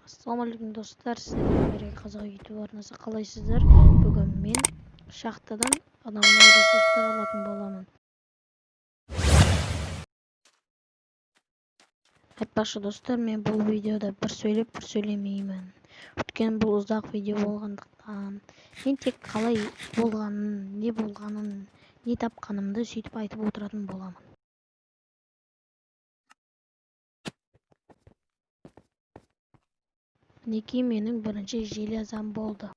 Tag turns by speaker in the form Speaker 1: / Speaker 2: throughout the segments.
Speaker 1: Assalamualaikum dostlar, sizlerle birlikte Kazak YouTube arnası қалайсыздар? Бүгін мен шахтадан адамдар ресурстар алатын боламын. Айтпақшы достар, мен бұл видеода бір сөйлеп, бір сөйлемеймін. Өйткені бұл ұзақ видео болғандықтан, мен тек қалай болғанын, не тапқанымды сөйтіп айтып отыратын боламын. Мінекей менің бірінші железам болды.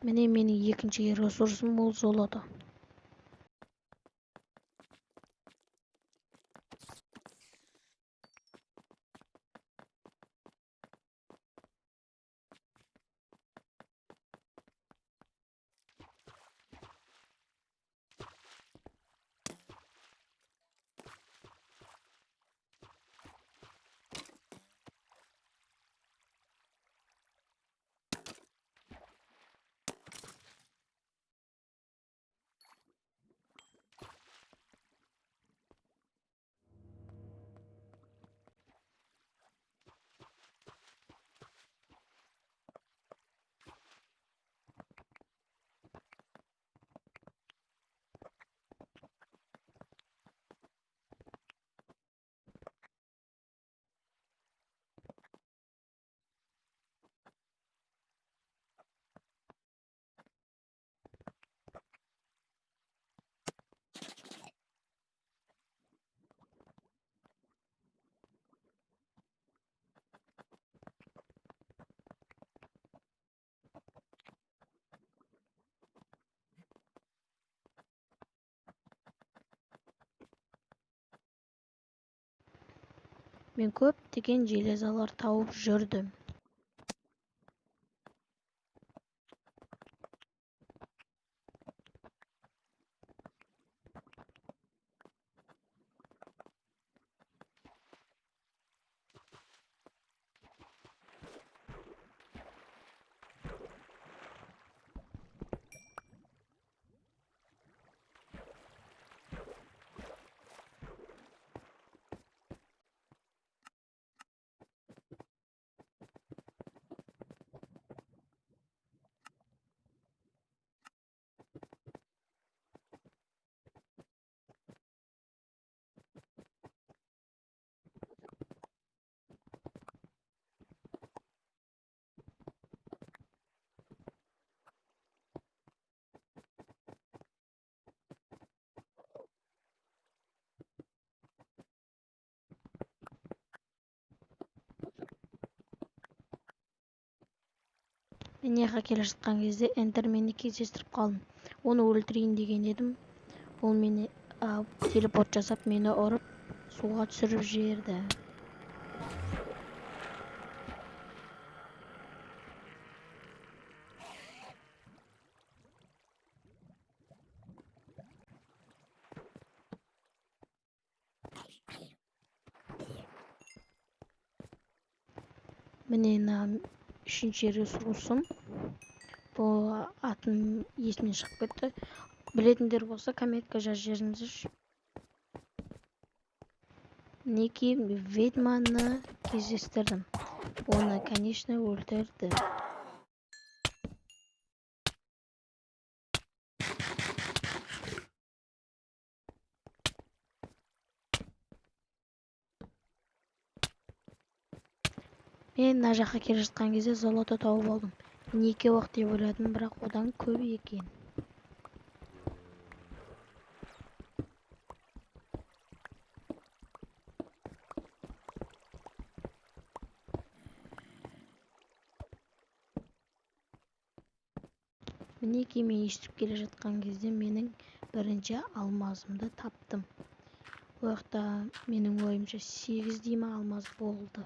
Speaker 1: Міне менің екінші ресурсым ол золото. Мен көптеген железалар тауып жүрдім. Мен яққа келе жатқан кезде эндерменді кездестіріп қалдым. Оны өлтірейін деген едім. Ол мені телепорт жасап, мені ұрып, суға түсіріп жіберді. Міне үшінші ресурсым. Бұл атын есімнен шығып кетті. Білетіндер болса комментке жазып жіберіңіздерші. Мінекей ведьманы кездестірдім. Оны, конечно, өлтірді. Мен мына жаққа келе жатқан кезде золото тауып алдым. Мен 2 уақыт деп ойладым, бірақ одан көп екен. Мінекей мен естіп келе жатқан кезде менің бірінші алмазымды таптым. Ол жақта менің ойымша 8 дей ма алмаз болды.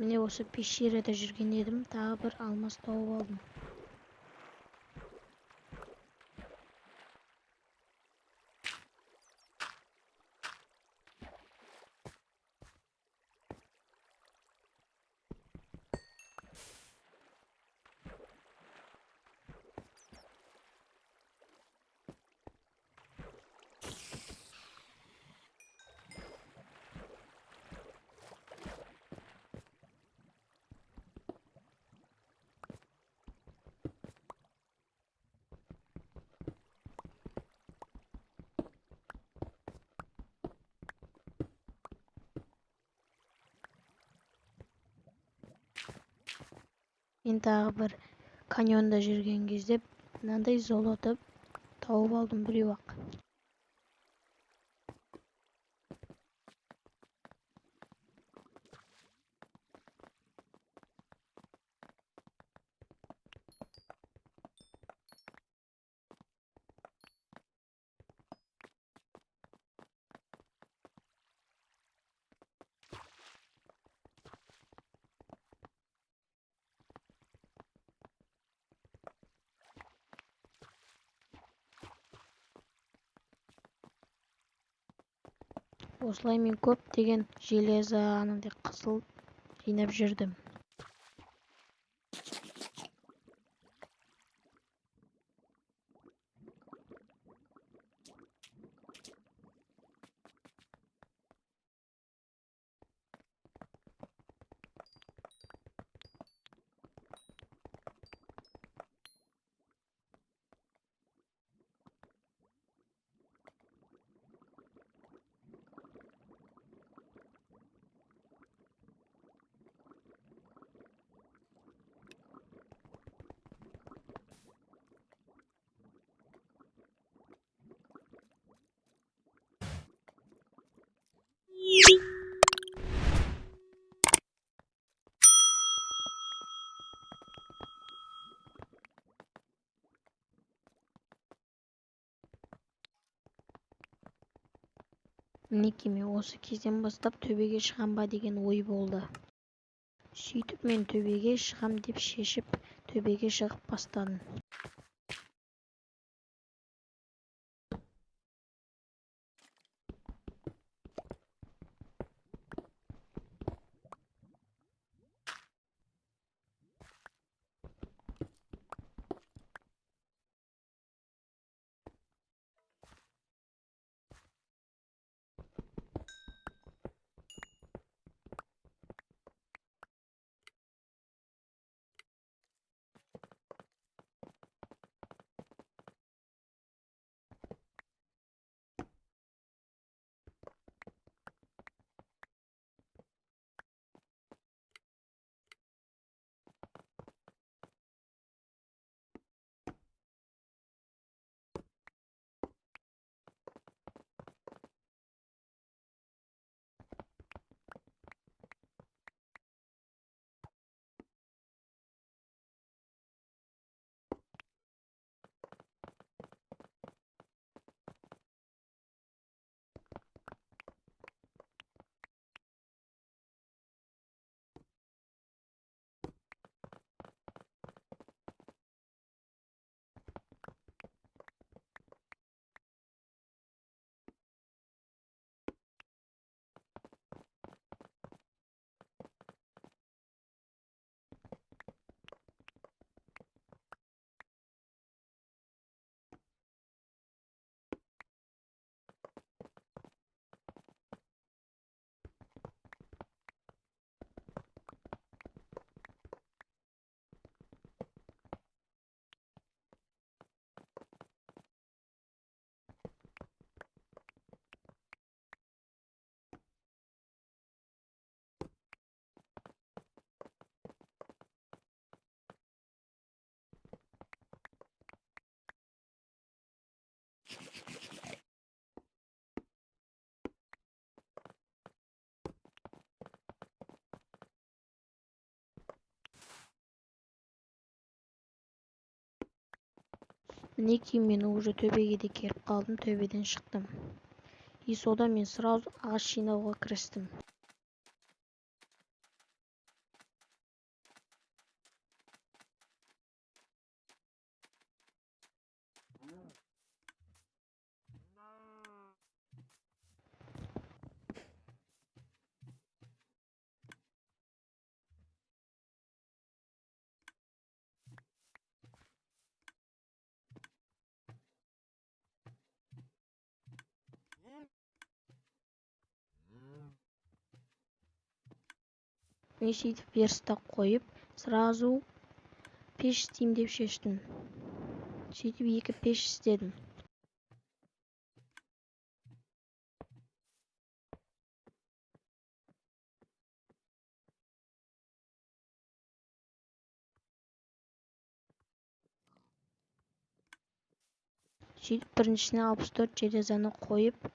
Speaker 1: Міне осы пещерада жүрген едім, тағы бір алмаз тауып алдым. Мен тағы бір каньонда жүрген кезде мынандай золото тауып алдым біреу-ақ. Осылай мен көптеген железо анандай қызыл жинап жүрдім. Мінекей мен осы кезден бастап төбеге шығам ба деген ой болды. Сөйтіп мен төбеге шығам деп шешіп, төбеге шығып бастадым. Мінекей мен уже төбеге де келіп қалдым, төбеден шықтым. И содан мен сразу ағаш жинауға кірістім. Мен сөйтіп верстак қойып, сразу пеш істеймін деп шештім. Сөйтіп 2 пеш істедім. Сөйтіп біріншісіне 64 железаны қойып,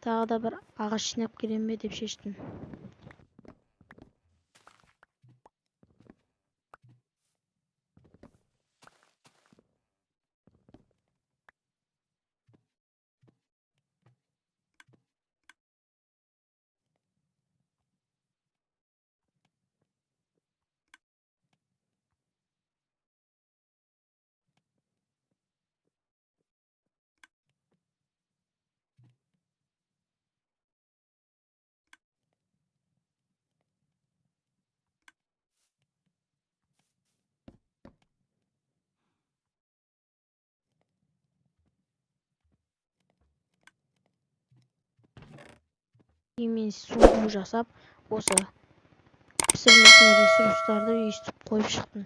Speaker 1: тағы да бір ағаш жинап келем бе деп шештім. Мен су жасап, осы пісірілетін ресурстарды үйістіп қойып шықтым.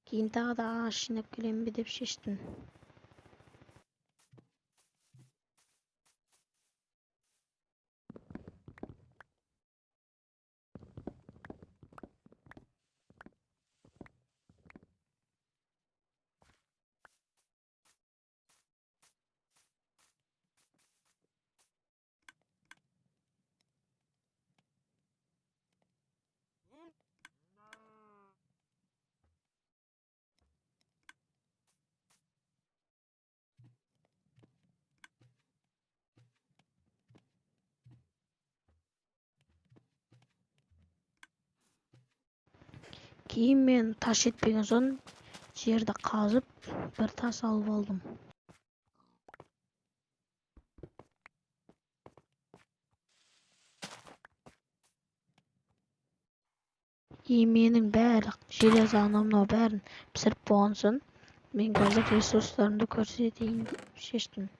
Speaker 1: Кейін тағы да ағаш жинап келем бе деп шештім. Кейін мен тас жетпеген соң жерді қазып бір тас алып алдым. И менің бәрі железа анау бәрін пісіріп болған соң мен қазір ресурстарымды көрсетейін деп шештім.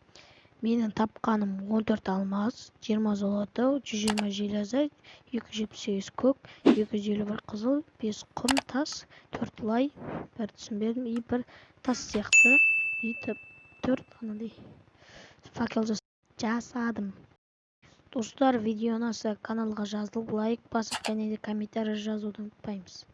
Speaker 1: Менің тапқаным 14 алмаз, 20 золото, 120 железа, 278 көк, 251 қызыл, 5 құм тас, 4 лай, бәрі түсінбедім, и бір тас сияқты, и 4 анандай факел жасадым. Достар, видео ұнаса каналға жазылып, лайк басып, және де комментарий жазуды ұмытпаймыз.